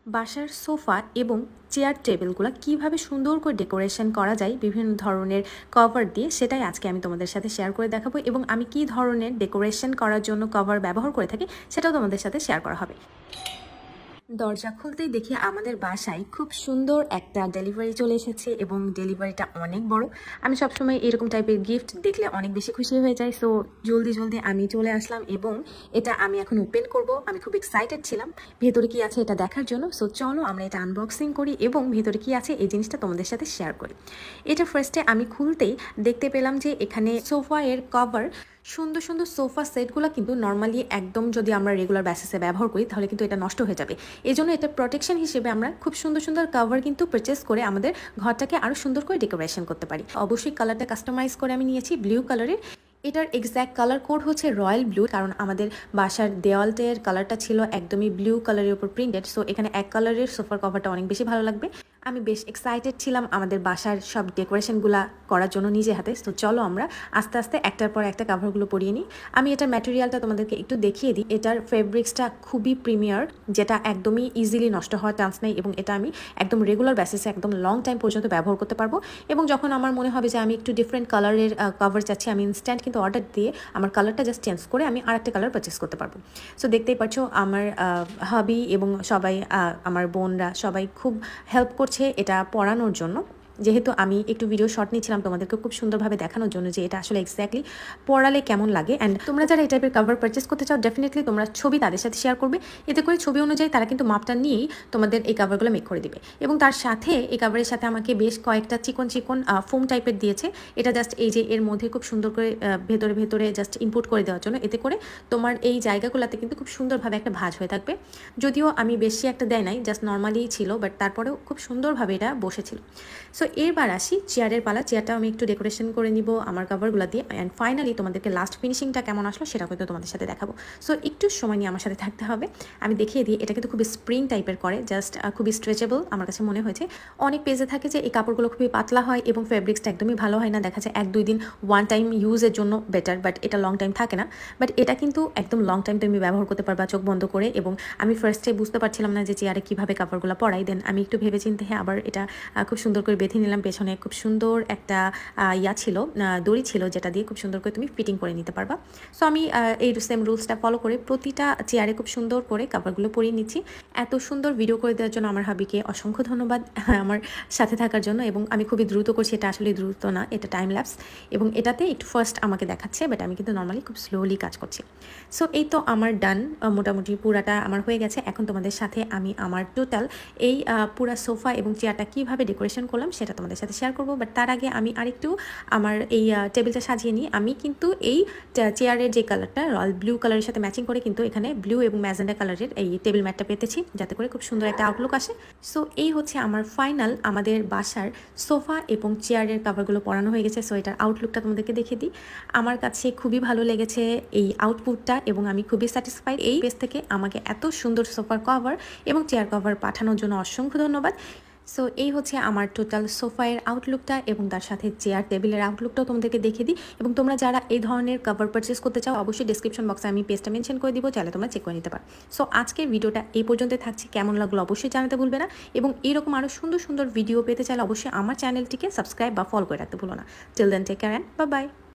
বাসার সোফা এবং চেয়ার টেবিলগুলো কিভাবে সুন্দর করে ডেকোরেশন করা যায় বিভিন্ন ধরনের কভার দিয়ে, সেটাই আজকে আমি তোমাদের সাথে শেয়ার করে দেখাবো। এবং আমি কি ধরনের ডেকোরেশন করার জন্য কভার ব্যবহার করে থাকি সেটাও তোমাদের সাথে শেয়ার করা হবে। দরজা খুলতেই দেখি আমাদের বাসায় খুব সুন্দর একটা ডেলিভারি চলে এসেছে এবং ডেলিভারিটা অনেক বড়। আমি সবসময় এরকম টাইপের গিফট দেখলে অনেক বেশি খুশি হয়ে যাই। সো জলদি আমি চলে আসলাম এবং এটা আমি এখন ওপেন করব। আমি খুব এক্সাইটেড ছিলাম ভেতরে কি আছে এটা দেখার জন্য। সো চলো আমরা এটা আনবক্সিং করি এবং ভেতরে কি আছে এই জিনিসটা তোমাদের সাথে শেয়ার করি। এটা ফার্স্টে আমি খুলতেই দেখতে পেলাম যে এখানে সোফা এর কভার, সুন্দর সুন্দর সোফা সেটগুলো কিন্তু নর্মালি একদম যদি আমরা রেগুলার বেসিসে ব্যবহার করি তাহলে কিন্তু এটা নষ্ট হয়ে যাবে। এই জন্য এটা প্রোটেকশন হিসেবে আমরা খুব সুন্দর সুন্দর কভার কিন্তু পারচেস করে আমাদের ঘরটাকে আরও সুন্দর করে ডেকোরেশন করতে পারি। অবশ্যই কালারটা কাস্টমাইজ করে আমি নিয়েছি ব্লু কালারের। এটার এক্স্যাক্ট কালার কোড হচ্ছে রয়্যাল ব্লু, কারণ আমাদের বাসার দেওয়ালটের কালারটা ছিল একদমই ব্লু কালারের উপর প্রিন্টেড। সো এখানে এক কালারের সোফার কভারটা অনেক বেশি ভালো লাগবে। আমি বেশ এক্সাইটেড ছিলাম আমাদের বাসার সব ডেকোরেশনগুলো করার জন্য নিজে হাতে। তো চলো আমরা আস্তে আস্তে একটার পর একটা কাভারগুলো পরিয়ে নিই। আমি এটার ম্যাটেরিয়ালটা তোমাদেরকে একটু দেখিয়ে দিই। এটার ফেব্রিক্সটা খুবই প্রিমিয়ার, যেটা একদমই ইজিলি নষ্ট হওয়ার চান্স নেই এবং এটা আমি একদম রেগুলার বেসিসে একদম লং টাইম পর্যন্ত ব্যবহার করতে পারবো। এবং যখন আমার মনে হবে যে আমি একটু ডিফারেন্ট কালারের কভার চাচ্ছি, আমি ইনস্ট্যান্ট কিন্তু অর্ডার দিয়ে আমার কালারটা জাস্ট চেঞ্জ করে আমি আরেকটা কালার পারচেস করতে পারবো। সো দেখতেই পাচ্ছ আমার হাবি এবং সবাই, আমার বোনরা সবাই খুব হেল্প করছে এটা পড়ানোর জন্য। যেহেতু আমি একটু ভিডিও শর্ট নিচ্ছিলাম তোমাদেরকে খুব সুন্দরভাবে দেখানোর জন্য যে এটা আসলে এক্স্যাক্টলি পড়ালে কেমন লাগে। অ্যান্ড তোমরা যারা এই টাইপের কভার পারচেস করতে চাও ডেফিনেটলি তোমরা ছবি তাদের সাথে শেয়ার করবে। এতে করে ছবি অনুযায়ী তারা কিন্তু মাপটা নিয়েই তোমাদের এই কভারগুলো মেক করে দিবে। এবং তার সাথে এই কভারের সাথে আমাকে বেশ কয়েকটা চিকন চিকন ফোম টাইপের দিয়েছে। এটা জাস্ট এই যে এর মধ্যে খুব সুন্দর করে ভেতরে ভেতরে জাস্ট ইনপুট করে দেওয়ার জন্য। এতে করে তোমার এই জায়গাগুলোতে কিন্তু খুব সুন্দরভাবে একটা ভাঁজ হয়ে থাকবে। যদিও আমি বেশি একটা দেয় নাই, জাস্ট নর্মালিই ছিল, বাট তারপরেও খুব সুন্দরভাবে এটা বসেছিল। সো এরবার আসি চেয়ারের পালা। চেয়ারটাও আমি একটু ডেকোরেশন করে নিব আমার কভারগুলো দিয়ে। অ্যান্ড ফাইনালি তোমাদেরকে লাস্ট ফিনিশিংটা কেমন আসলো সেটা কিন্তু তোমাদের সাথে দেখাবো। সো একটু সময় নিয়ে আমার সাথে থাকতে হবে। আমি দেখিয়ে দিই, এটা কিন্তু খুবই স্প্রিং টাইপের করে, জাস্ট খুবই স্ট্রেচেবল আমার কাছে মনে হয়েছে। অনেক পেজে থাকে যে এই কাপড়গুলো খুবই পাতলা হয় এবং ফেব্রিক্সটা একদমই ভালো হয় না, দেখা যায় 1-2 দিন ওয়ান টাইম ইউজের জন্য বেটার, বাট এটা লং টাইম থাকে না। বাট এটা কিন্তু একদম লং টাইম তুমি ব্যবহার করতে পারবা চোখ বন্ধ করে। এবং আমি ফার্স্টে বুঝতে পারছিলাম না যে চেয়ারে কীভাবে কাপড়গুলো পরাই। দেন আমি একটু ভেবে চিন্তে আবার এটা খুব সুন্দর করে বেঁধে নিলাম। পেছনে খুব সুন্দর একটা ছিল, দড়ি ছিল, যেটা দিয়ে খুব সুন্দর করে তুমি ফিটিং করে নিতে পারবা। সো আমি এই সেম রুলসটা ফলো করে প্রতিটা চেয়ারে খুব সুন্দর করে কাভারগুলো পরিয়ে নিচ্ছি। এত সুন্দর ভিডিও করে দেওয়ার জন্য আমার হাবিকে অসংখ্য ধন্যবাদ আমার সাথে থাকার জন্য। এবং আমি খুবই দ্রুত করছি, এটা আসলে দ্রুত না, এটা টাইম ল্যাপস। এবং এটাতে একটু ফার্স্ট আমাকে দেখাচ্ছে, বাট আমি কিন্তু নর্মালি খুব স্লোলি কাজ করছি। সো এই তো আমার ডান, মোটামুটি পুরাটা আমার হয়ে গেছে। এখন তোমাদের সাথে আমি আমার টোটাল এই পুরা সোফা এবং চেয়ারটা কীভাবে ডেকোরেশন করলাম সেটা তোমাদের সাথে শেয়ার করবো। বাট তার আগে আমি আরেকটু আমার এই টেবিলটা সাজিয়ে নিই। আমি কিন্তু এই চেয়ারের যে কালারটা রয়্যাল ব্লু কালারের সাথে ম্যাচিং করে কিন্তু এখানে ব্লু এবং ম্যাজেন্ডা কালারের এই টেবিল ম্যাটটা পেতেছি, যাতে করে খুব সুন্দর একটা আউটলুক আসে। সো এই হচ্ছে আমার ফাইনাল আমাদের বাসার সোফা এবং চেয়ারের কাভারগুলো পরানো হয়ে গেছে। সো এটার আউটলুকটা তোমাদেরকে দেখে দিই। আমার কাছে খুবই ভালো লেগেছে এই আউটপুটটা এবং আমি খুবই স্যাটিসফাইড। এই পেজ থেকে আমাকে এত সুন্দর সোফার কভার এবং চেয়ার কভার পাঠানোর জন্য অসংখ্য ধন্যবাদ। সো এই হচ্ছে আমার টোটাল সোফায়ের আউটলুকটা এবং তার সাথে চেয়ার টেবিলের আউটলুকটাও তোমাদেরকে দেখে দিই। এবং তোমরা যারা এই ধরনের কভার পারচেস করতে চাও অবশ্যই ডিসক্রিপশন বক্সে আমি পেজটা মেনশন করে দিব, চাইলে তোমরা চেক করে নিতে পারো। সো আজকের ভিডিওটা এই পর্যন্তই থাকছে। কেমন লাগলো অবশ্যই জানাতে ভুলবে না। এবং এরকম আরও সুন্দর সুন্দর ভিডিও পেতে চাইলে অবশ্যই আমার চ্যানেলটিকে সাবস্ক্রাইব বা ফলো করে রাখতে ভুলো না। Till then take care and bye by.